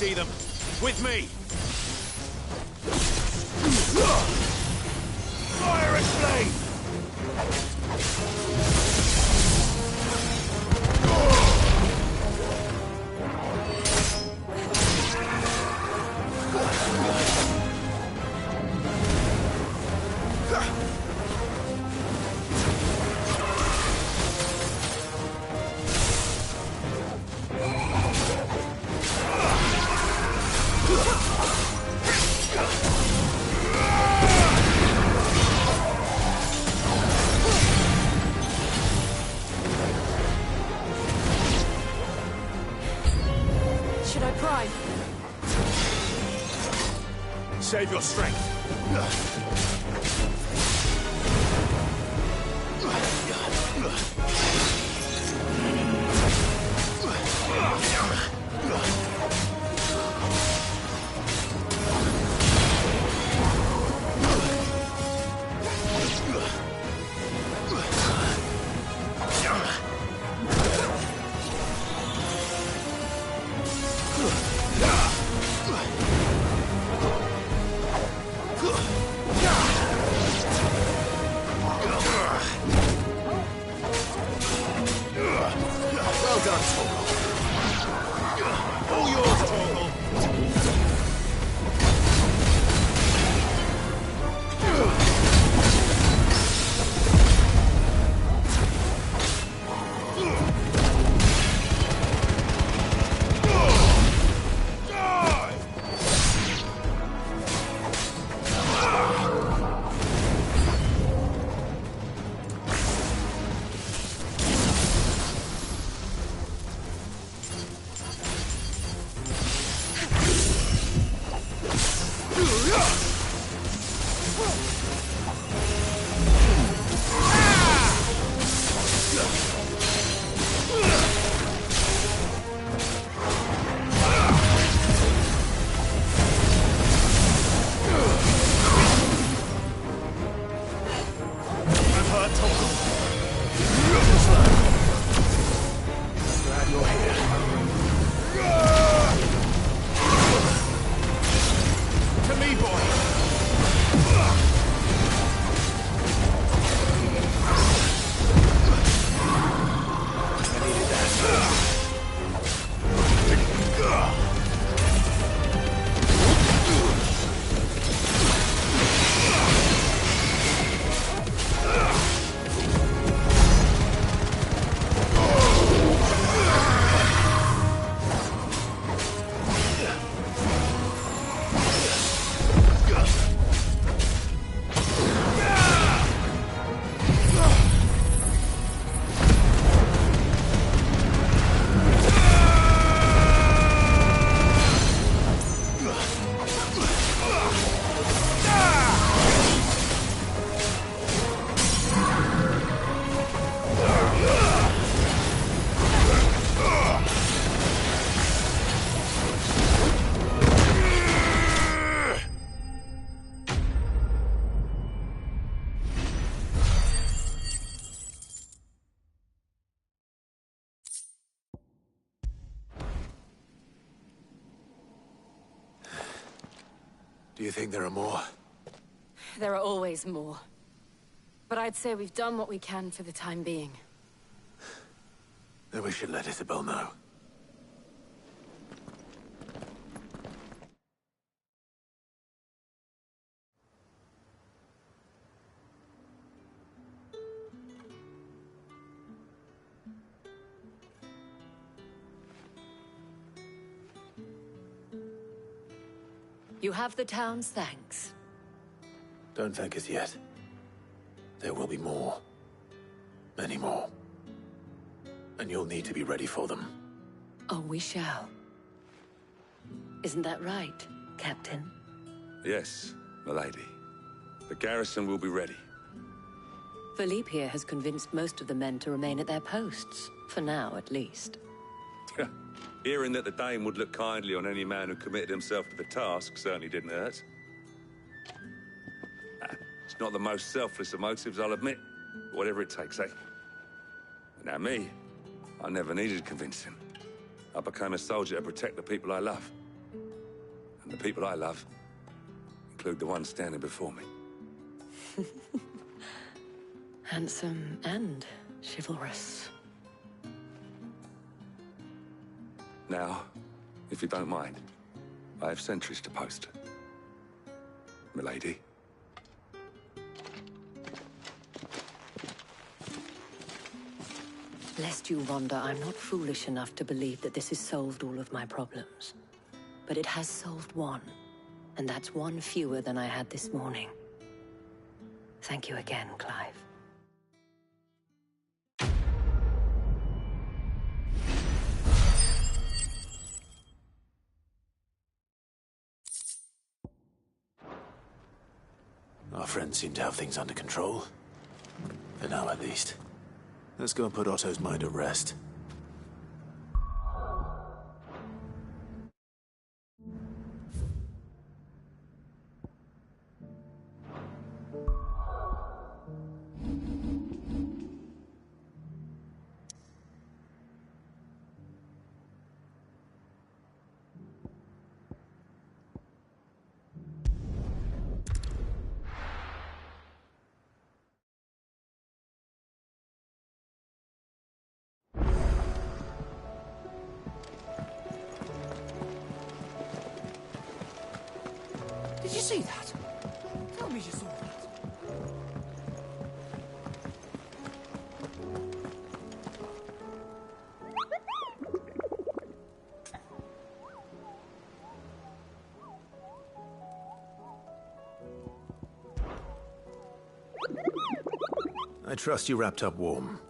see them. With me! Fire and flame! Should I pry? Save your strength. Well done, Torgal. All yours, Torgal. Do you think there are more? There are always more. But I'd say we've done what we can for the time being. Then we should let Isabel know. You have the town's thanks. Don't thank us yet. There will be more. Many more. And you'll need to be ready for them. Oh, we shall. Isn't that right, Captain? Yes, milady. The garrison will be ready. Philippe here has convinced most of the men to remain at their posts. For now, at least. Hearing that the Dane would look kindly on any man who committed himself to the task certainly didn't hurt. It's not the most selfless of motives, I'll admit. But whatever it takes, eh? Now me, I never needed convincing. I became a soldier to protect the people I love. And the people I love include the one standing before me. Handsome and chivalrous. Now, if you don't mind, I have sentries to post. Milady. Lest you wonder, I'm not foolish enough to believe that this has solved all of my problems. But it has solved one, and that's one fewer than I had this morning. Thank you again, Clive. Our friends seem to have things under control. For now, at least. Let's go and put Otto's mind at rest. Did you see that? Tell me you saw that. I trust you wrapped up warm.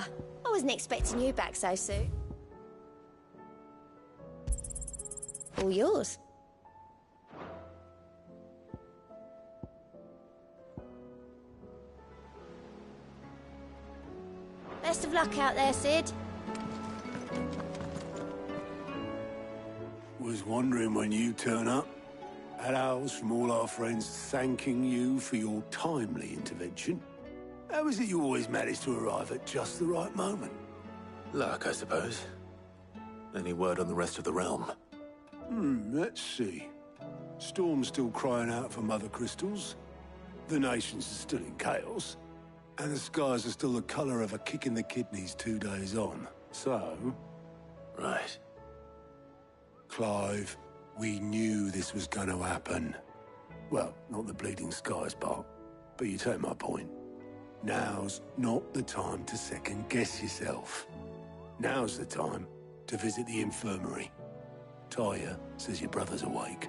Oh, I wasn't expecting you back so soon. All yours. Best of luck out there, Cid. Was wondering when you turn up. Had owls from all our friends thanking you for your timely intervention. How is it you always manage to arrive at just the right moment? Luck, I suppose. Any word on the rest of the realm? Let's see. Storm's still crying out for mother crystals. The nations are still in chaos. And the skies are still the color of a kick in the kidneys 2 days on. So... Right. Clive, we knew this was going to happen. Well, not the bleeding skies part, but you take my point. Now's not the time to second-guess yourself. Now's the time to visit the infirmary. Talia says your brother's awake.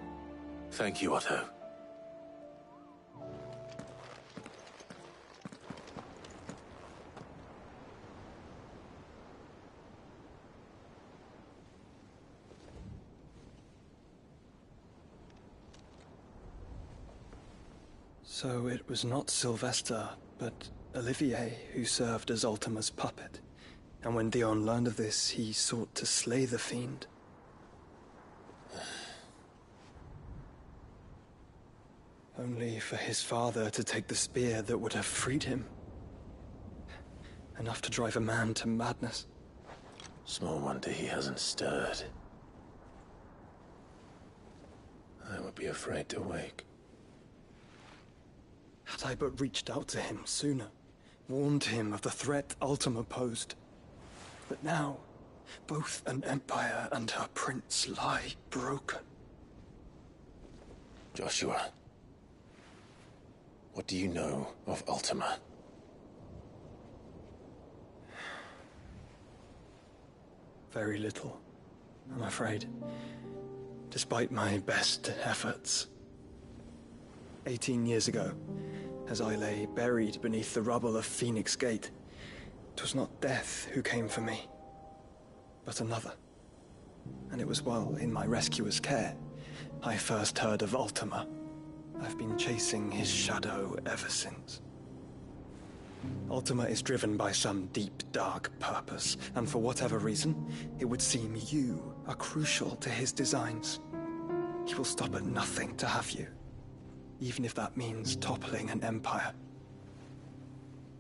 Thank you, Otto. So it was not Sylvester, but Olivier who served as Ultima's puppet. And when Dion learned of this, he sought to slay the fiend. Only for his father to take the spear that would have freed him. Enough to drive a man to madness. Small wonder he hasn't stirred. I would be afraid to wake. Had I but reached out to him sooner, warned him of the threat Ultima posed. But now, both an empire and her prince lie broken. Joshua, what do you know of Ultima? Very little, I'm afraid. Despite my best efforts. 18 years ago, as I lay buried beneath the rubble of Phoenix Gate, 'twas not death who came for me, but another. And it was while in my rescuer's care, I first heard of Ultima. I've been chasing his shadow ever since. Ultima is driven by some deep, dark purpose, and for whatever reason, it would seem you are crucial to his designs. He will stop at nothing to have you, even if that means toppling an empire.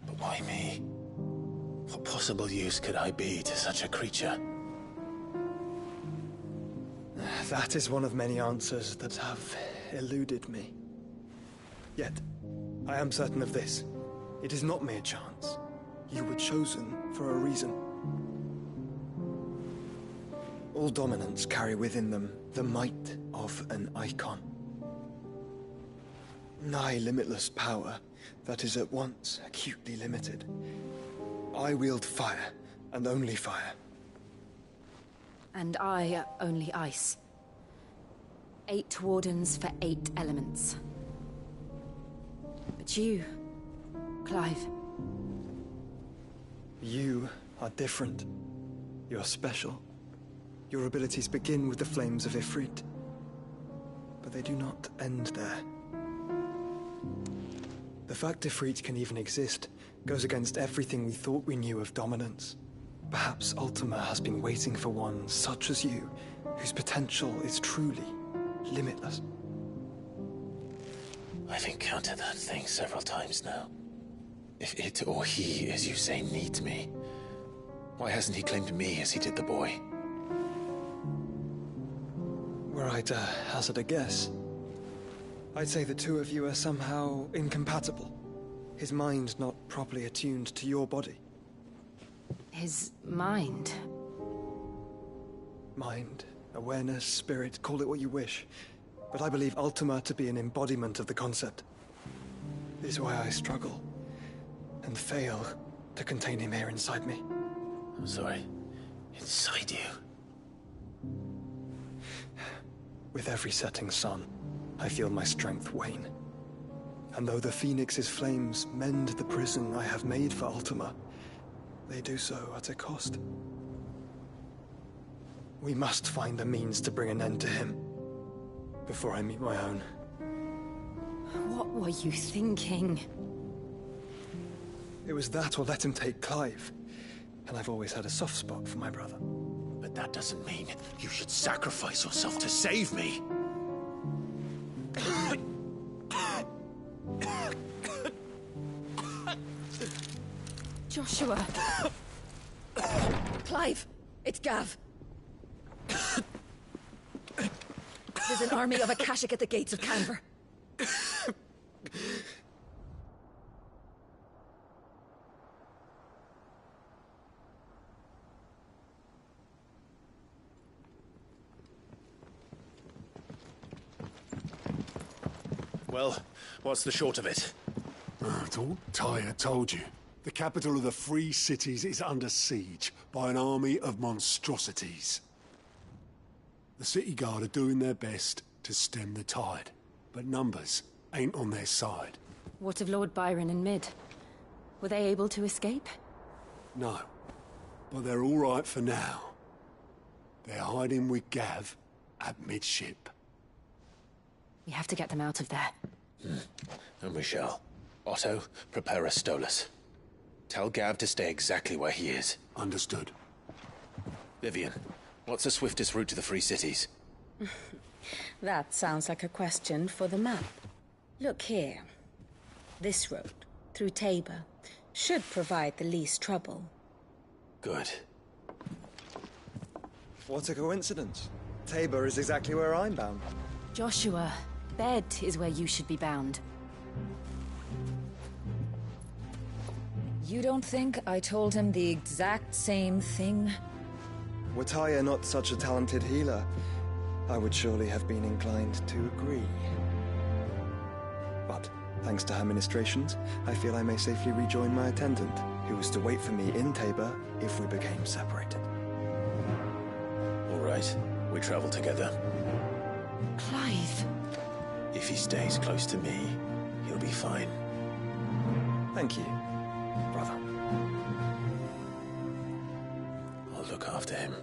But why me? What possible use could I be to such a creature? That is one of many answers that have eluded me. Yet, I am certain of this. It is not mere chance. You were chosen for a reason. All dominants carry within them the might of an icon. Nigh limitless power that is at once acutely limited. I wield fire, and only fire. And I only ice. 8 wardens for 8 elements. But you, Clive. You are different. You're special. Your abilities begin with the flames of Ifrit. But they do not end there. The fact Ifrit can even exist goes against everything we thought we knew of dominance. Perhaps Ultima has been waiting for one such as you, whose potential is truly limitless. I've encountered that thing several times now. If it or he, as you say, needs me, why hasn't he claimed me as he did the boy? Were I to hazard a guess, I'd say the two of you are somehow incompatible. His mind not properly attuned to your body. His mind. Mind, awareness, spirit, call it what you wish. But I believe Ultima to be an embodiment of the concept. This is why I struggle and fail to contain him here inside me. I'm sorry. Inside you? With every setting sun, I feel my strength wane. And though the Phoenix's flames mend the prison I have made for Ultima, they do so at a cost. We must find a means to bring an end to him before I meet my own. What were you thinking? It was that or let him take Clive. And I've always had a soft spot for my brother. But that doesn't mean you should sacrifice yourself to save me. Joshua! Clive! It's Gav! There's an army of Akashic at the gates of Canver. Well, what's the short of it? It's all Tyr told you. The capital of the Free Cities is under siege by an army of monstrosities. The city guard are doing their best to stem the tide, but numbers ain't on their side. What of Lord Byron and Mid? Were they able to escape? No, but they're all right for now. They're hiding with Gav at midship. We have to get them out of there. And we shall. Otto, prepare a Stolas. Tell Gav to stay exactly where he is. Understood. Vivian, what's the swiftest route to the Free Cities? That sounds like a question for the map. Look here. This road, through Tabor, should provide the least trouble. Good. What a coincidence. Tabor is exactly where I'm bound. Joshua, bed is where you should be bound. You don't think I told him the exact same thing? Were Tyr not such a talented healer, I would surely have been inclined to agree. But, thanks to her ministrations, I feel I may safely rejoin my attendant, who was to wait for me in Tabor if we became separated. All right, we travel together. Clive! If he stays close to me, he'll be fine. Thank you, brother. I'll look after him.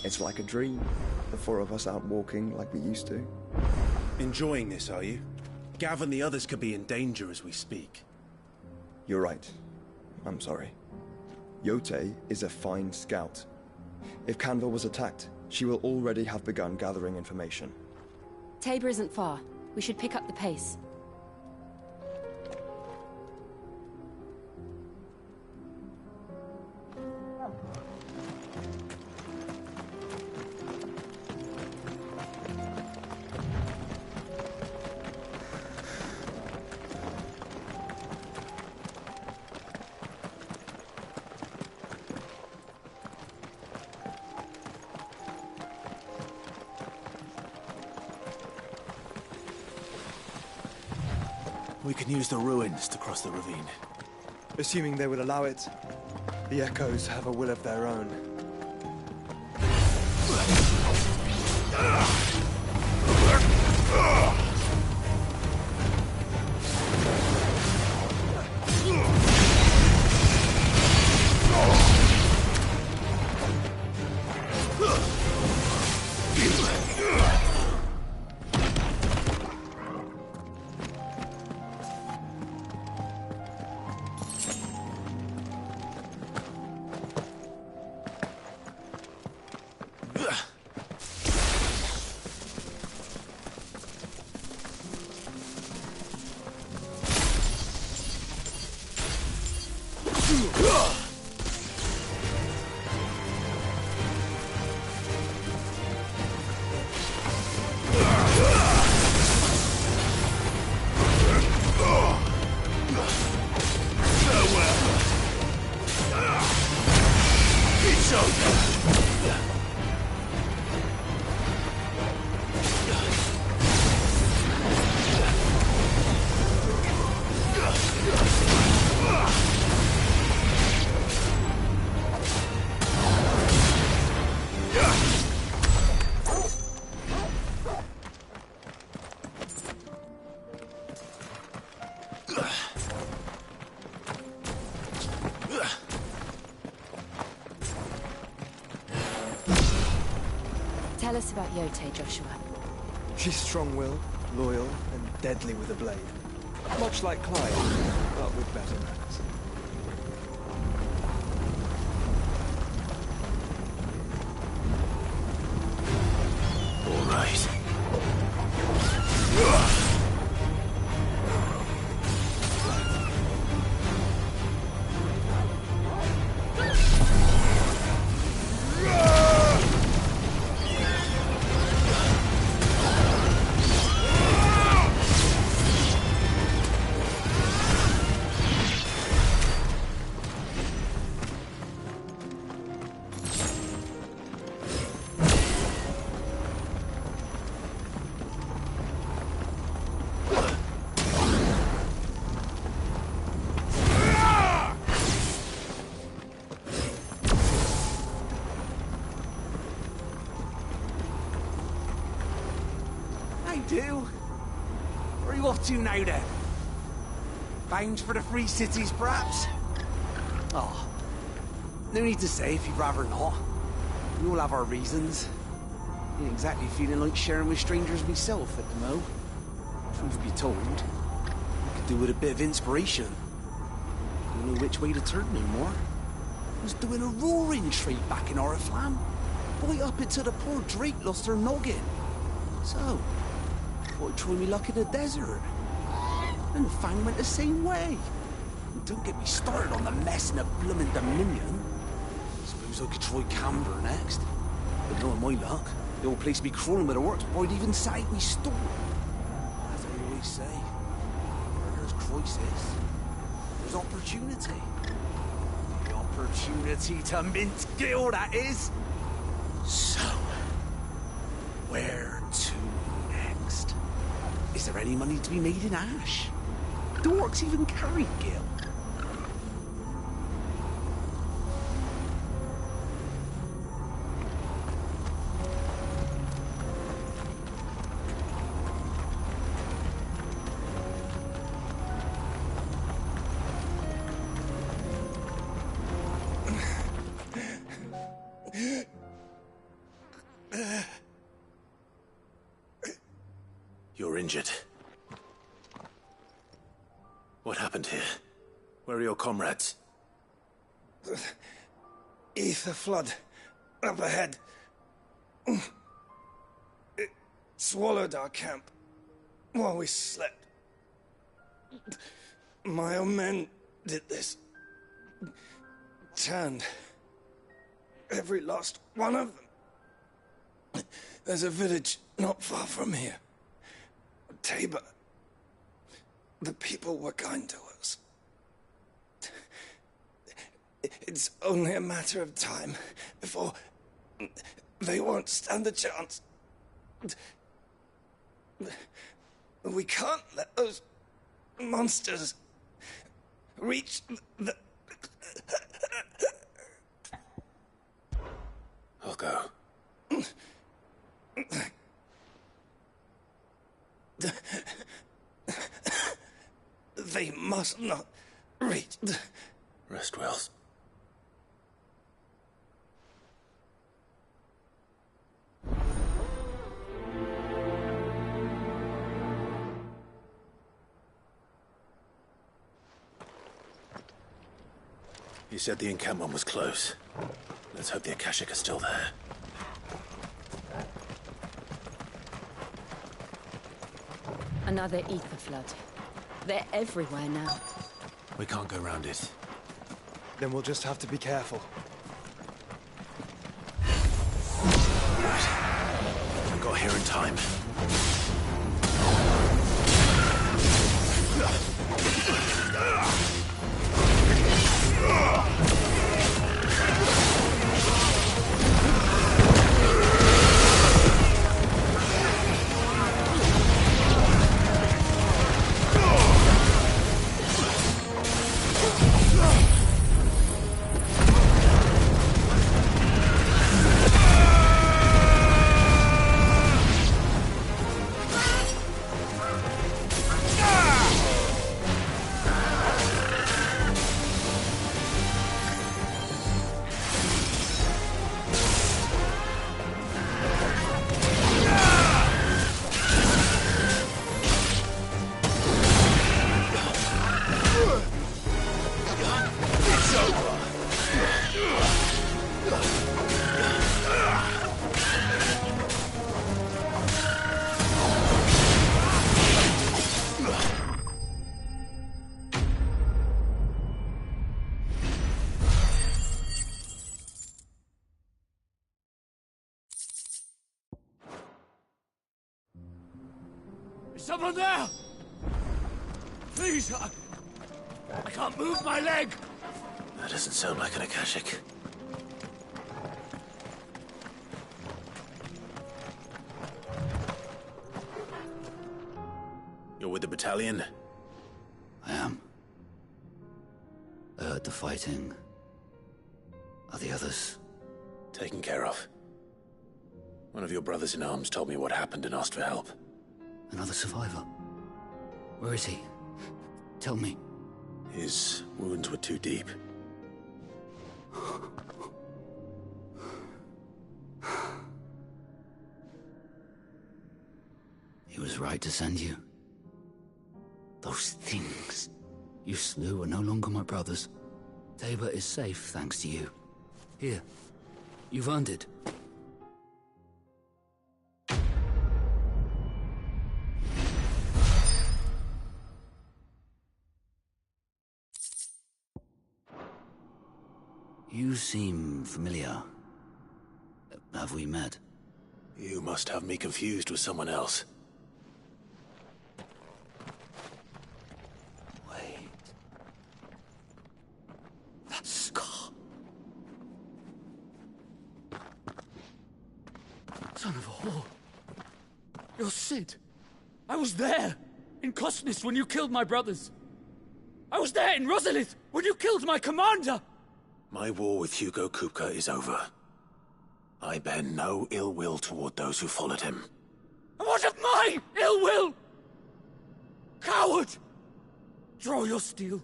It's like a dream. The four of us out walking like we used to. Enjoying this, are you? Gav and the others could be in danger as we speak. You're right. I'm sorry. Yote is a fine scout. If Canville was attacked, she will already have begun gathering information. Tabor isn't far. We should pick up the pace. We can use the ruins to cross the ravine. Assuming they would allow it. The Echoes have a will of their own. Tell us about Yote, Joshua. She's strong-willed, loyal, and deadly with a blade. Much like Clive, but with better manners. All right. Where are you off to now, then? Bound for the Free Cities, perhaps? Oh, no need to say if you'd rather not. We all have our reasons. Ain't exactly feeling like sharing with strangers myself at the mo. Truth be told, I could do with a bit of inspiration. Don't know which way to turn no more. I was doing a roaring trade back in Oriflamme. Right up until the poor Drake lost her noggin. So, thought I'd try me luck in the desert. And Fang went the same way. And don't get me started on the mess in the bloomin' Dominion. Suppose I could try Camber next. But knowing my luck, the old place be crawling with the works before I'd even sat out me store. As I always say, where there's crisis, there's opportunity. The opportunity to mint Gil, that is. So, where to next? Is there any money to be made in Ash? Do orcs even carry Gil? You're injured. What happened here? Where are your comrades? The ether flood up ahead. It swallowed our camp while we slept. My own men did this. Turned every last one of them. There's a village not far from here. Tabor. The people were kind to us. It's only a matter of time before they won't stand a chance. We can't let those monsters reach the... I'll go. They must not reach... Rest well. You said the encampment was close. Let's hope the Akashic are still there. Another ether flood. They're everywhere now. We can't go round it. Then we'll just have to be careful. We got here in time. Someone there! Please, I can't move my leg! That doesn't sound like an Akashic. You're with the battalion? I am. I heard the fighting. Are the others? Taken care of. One of your brothers in arms told me what happened and asked for help. Another survivor? Where is he? Tell me. His wounds were too deep. He was right to send you. Those things you slew are no longer my brothers. Tabor is safe thanks to you. Here, you've earned it. You seem familiar. Have we met? You must have me confused with someone else. Wait. That scar. Son of a whore. You're Sid. I was there, in Cosnis, when you killed my brothers. I was there in Rosalith, when you killed my commander! My war with Hugo Kupka is over. I bear no ill will toward those who followed him. And what of my ill will? Coward! Draw your steel.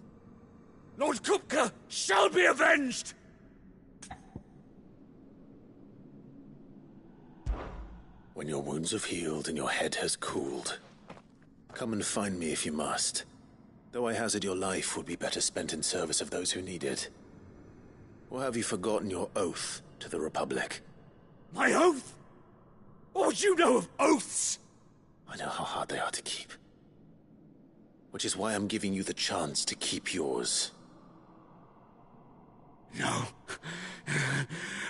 Lord Kupka shall be avenged! When your wounds have healed and your head has cooled, Come and find me if you must. Though I hazard your life would be better spent in service of those who need it. Or have you forgotten your oath to the Republic? My oath? What do you know of oaths? I know how hard they are to keep. Which is why I'm giving you the chance to keep yours. No.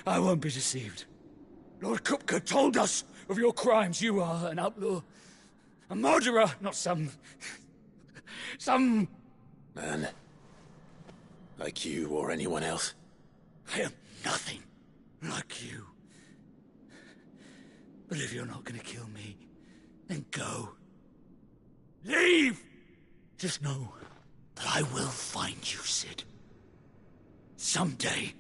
I won't be deceived. Lord Kupka told us of your crimes. You are an outlaw. A murderer, not some... Man. Like you or anyone else. I am nothing like you. But if you're not gonna kill me, then go. Leave! Just know that I will find you, Cid. Someday.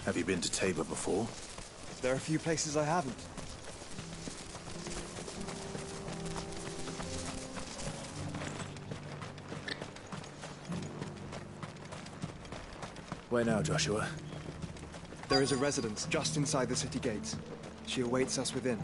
Have you been to Tabor before? There are a few places I haven't. Where now, Joshua? There is a residence just inside the city gates. She awaits us within.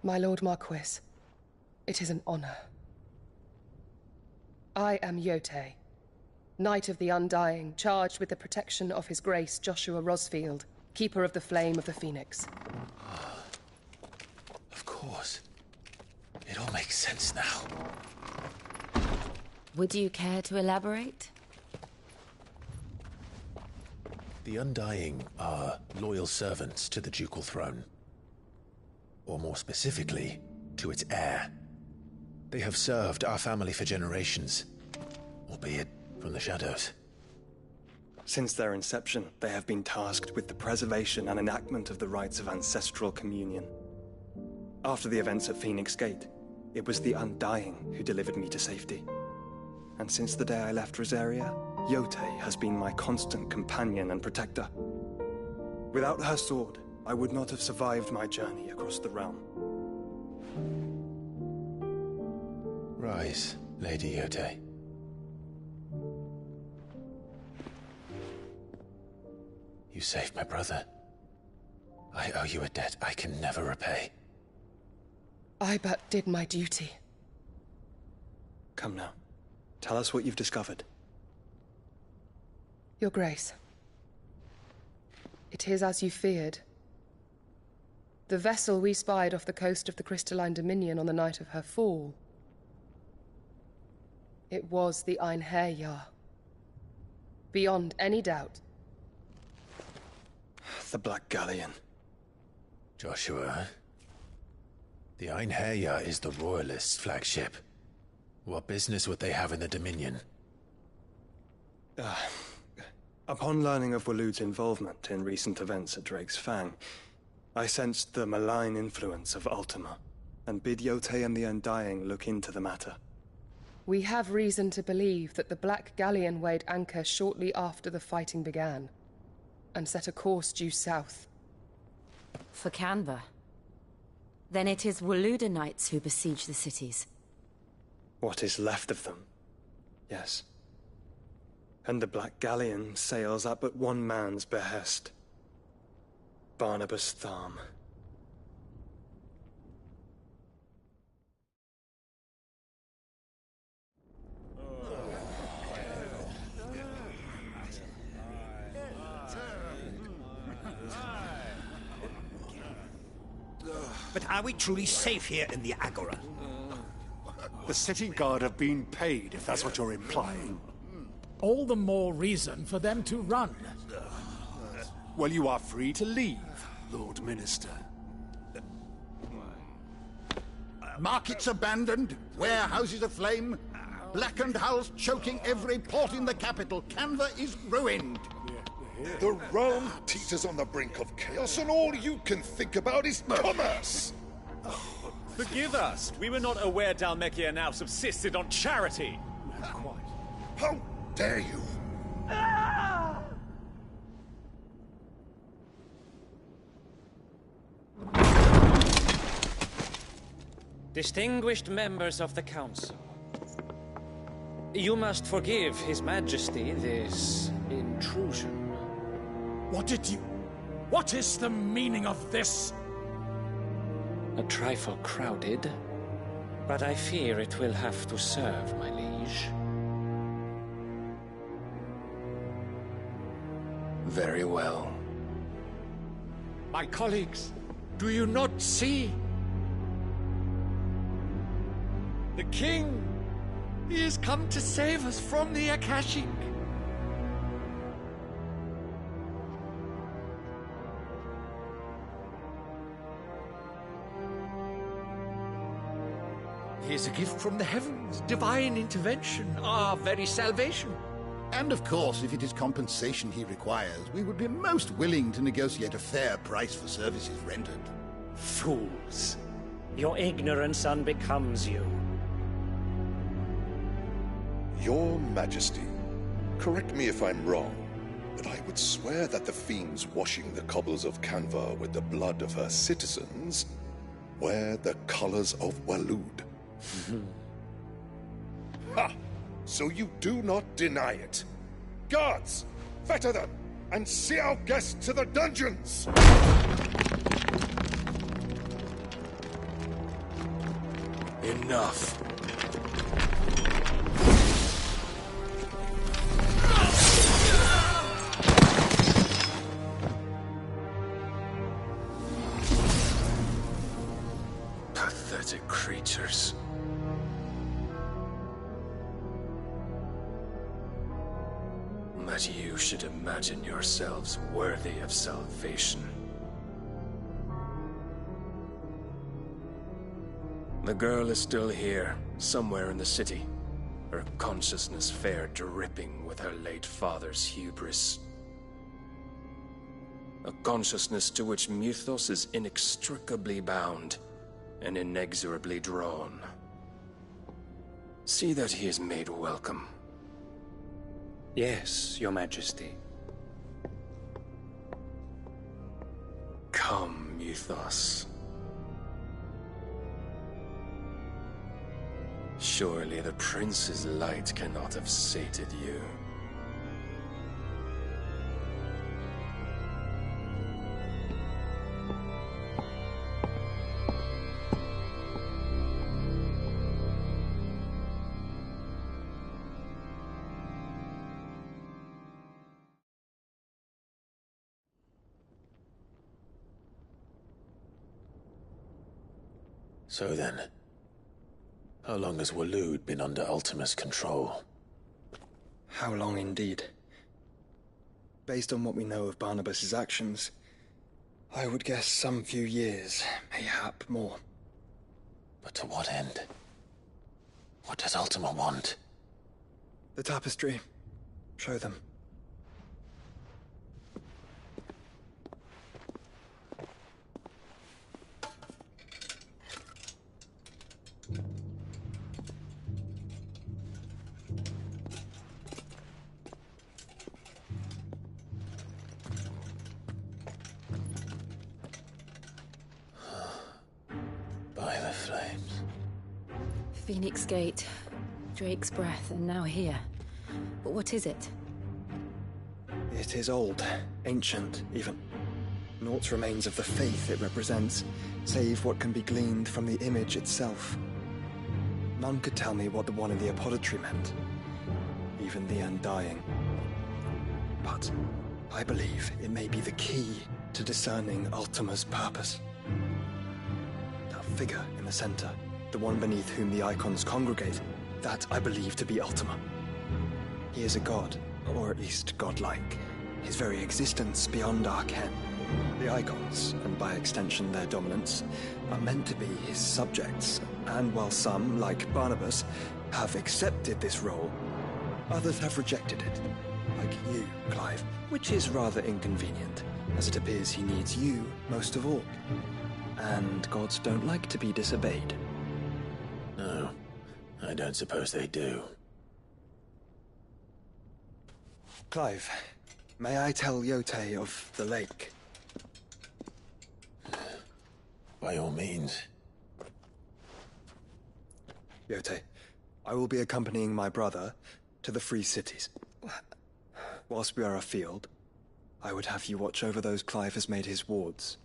My Lord Marquis, it is an honor. I am Yotei, Knight of the Undying, charged with the protection of His Grace Joshua Rosfield, Keeper of the Flame of the Phoenix. Of course. It all makes sense now. Would you care to elaborate? The Undying are loyal servants to the ducal throne. Or more specifically, to its heir. They have served our family for generations, albeit from the shadows. Since their inception, they have been tasked with the preservation and enactment of the rites of ancestral communion. After the events at Phoenix Gate, it was the Undying who delivered me to safety. And since the day I left Rosaria, Yotei has been my constant companion and protector. Without her sword, I would not have survived my journey across the realm. Rise, Lady Yotei. You saved my brother. I owe you a debt I can never repay. I but did my duty. Come now. Tell us what you've discovered. Your Grace. It is as you feared. The vessel we spied off the coast of the Crystalline Dominion on the night of her fall. It was the Einherjar. Beyond any doubt. The Black Galleon. Joshua, the Einherjar is the Royalists' flagship. What business would they have in the Dominion? Upon learning of Waloed's involvement in recent events at Drake's Fang, I sensed the malign influence of Ultima, and bid Yote and the Undying look into the matter. We have reason to believe that the Black Galleon weighed anchor shortly after the fighting began, and set a course due south. For Canva. Then it is Waluda Knights who besiege the cities. What is left of them, yes. And the Black Galleon sails at but one man's behest. Barnabas Tharm. But are we truly safe here in the Agora? The city guard have been paid, if that's what you're implying. All the more reason for them to run. Well, you are free to leave, Lord Minister. Markets abandoned, warehouses aflame, blackened hulls choking every port in the capital. Canva is ruined. The realm teeters on the brink of chaos, and all you can think about is commerce! Forgive us! We were not aware Dhalmekia now subsisted on charity! How dare you! Distinguished members of the Council, you must forgive His Majesty this intrusion. What is the meaning of this? A trifle crowded, but I fear it will have to serve, my liege. Very well. My colleagues, do you not see? The king! He has come to save us from the Akashic! He is a gift from the heavens, divine intervention, our very salvation. And of course, if it is compensation he requires, we would be most willing to negotiate a fair price for services rendered. Fools! Your ignorance unbecomes you. Your Majesty, correct me if I'm wrong, but I would swear that the fiends washing the cobbles of Canva with the blood of her citizens wear the colors of Waloed. Ha! So you do not deny it. Guards, fetter them, and see our guests to the dungeons! Enough. Pathetic creatures. That you should imagine yourselves worthy of salvation. The girl is still here, somewhere in the city, her consciousness fair dripping with her late father's hubris. A consciousness to which Mythos is inextricably bound and inexorably drawn. See that he is made welcome. Yes, Your Majesty. Come, Mythos. Surely the prince's light cannot have sated you. So then, how long has Waloed been under Ultima's control? How long indeed? Based on what we know of Barnabas's actions, I would guess some few years, mayhap more. But to what end? What does Ultima want? The tapestry. Show them. Phoenix Gate, Drake's Breath, and now here. But what is it? It is old, ancient, even. Naught remains of the faith it represents, save what can be gleaned from the image itself. None could tell me what the one in the apothecary meant, even the Undying. But I believe it may be the key to discerning Ultima's purpose. That figure in the center, the one beneath whom the icons congregate, that I believe to be Ultima. He is a god, or at least godlike, his very existence beyond our ken. The icons, and by extension their dominants, are meant to be his subjects, and while some, like Barnabas, have accepted this role, others have rejected it, like you, Clive, which is rather inconvenient, as it appears he needs you most of all. And gods don't like to be disobeyed. No, I don't suppose they do. Clive, may I tell Yotei of the lake? By all means. Yotei, I will be accompanying my brother to the Free Cities. Whilst we are afield, I would have you watch over those Clive has made his wards.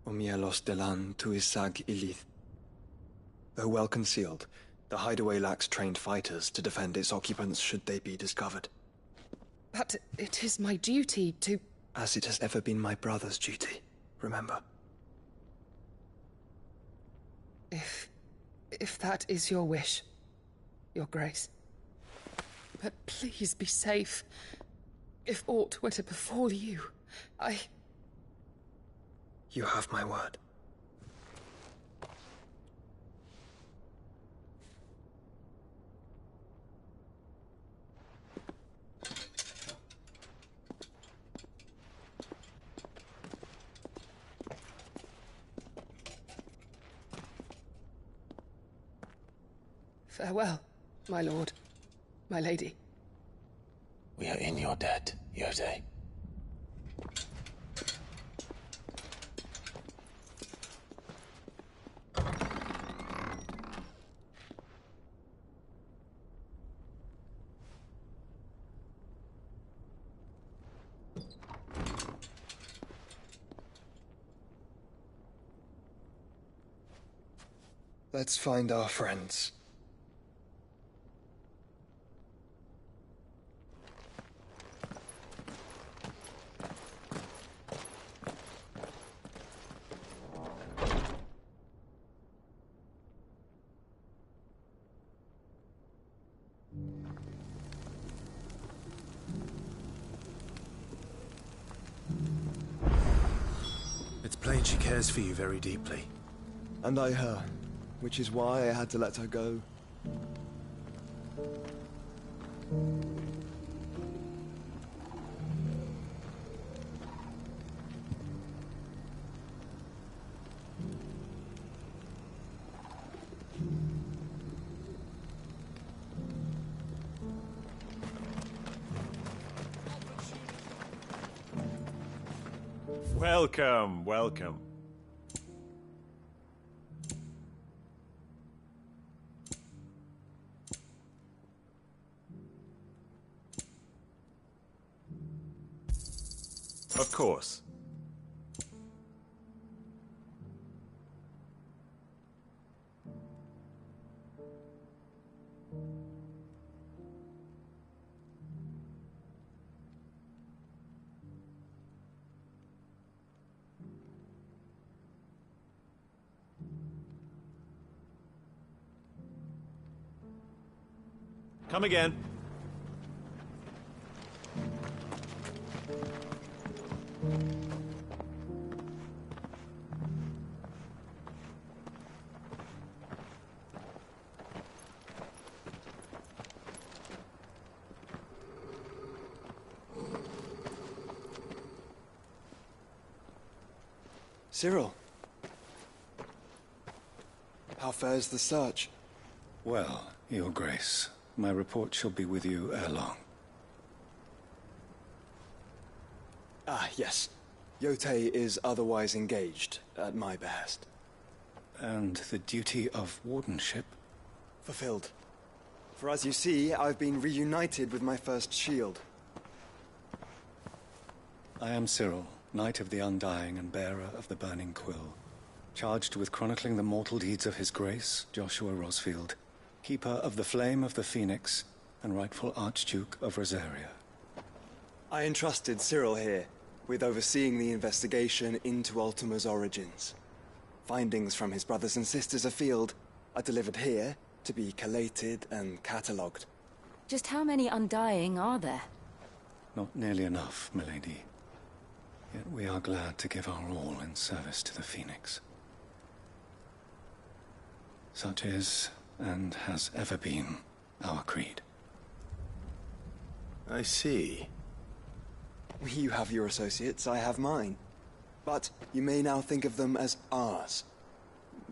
Omielos delan tuisag ilith. Though well concealed, the hideaway lacks trained fighters to defend its occupants should they be discovered. But it is my duty to... As it has ever been my brother's duty, remember. If that is your wish, Your Grace. But please be safe. If aught were to befall you, You have my word. Farewell, my lord, my lady. We are in your debt, Yotei. Let's find our friends. It's plain she cares for you very deeply. And I her, which is why I had to let her go. Welcome, welcome. Of course. Come again. Cyril. How fares the search? Well, Your Grace, my report shall be with you ere long. Ah, yes. Yotei is otherwise engaged, at my behest. And the duty of wardenship? Fulfilled. For as you see, I've been reunited with my first shield. I am Cyril, Knight of the Undying and bearer of the Burning Quill, charged with chronicling the mortal deeds of His Grace, Joshua Rosfield, keeper of the Flame of the Phoenix and rightful Archduke of Rosaria. I entrusted Cyril here with overseeing the investigation into Ultima's origins. Findings from his brothers and sisters afield are delivered here to be collated and catalogued. Just how many Undying are there? Not nearly enough, milady. Yet we are glad to give our all in service to the Phoenix. Such is, and has ever been, our creed. I see. You have your associates, I have mine. But you may now think of them as ours.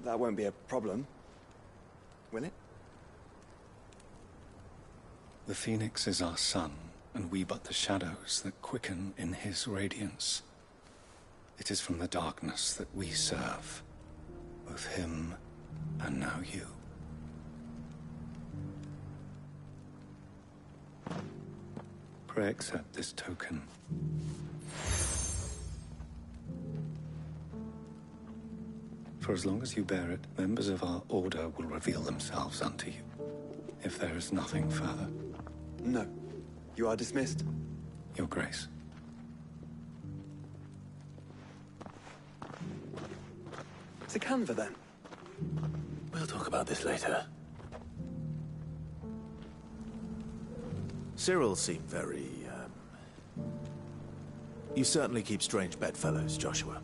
That won't be a problem, will it? The Phoenix is our sun, and we but the shadows that quicken in his radiance. It is from the darkness that we serve, both him and now you. Pray accept this token. For as long as you bear it, members of our order will reveal themselves unto you, if there is nothing further. No. You are dismissed. Your Grace. To Canva, then. We'll talk about this later. Cyril seemed very, You certainly keep strange bedfellows, Joshua.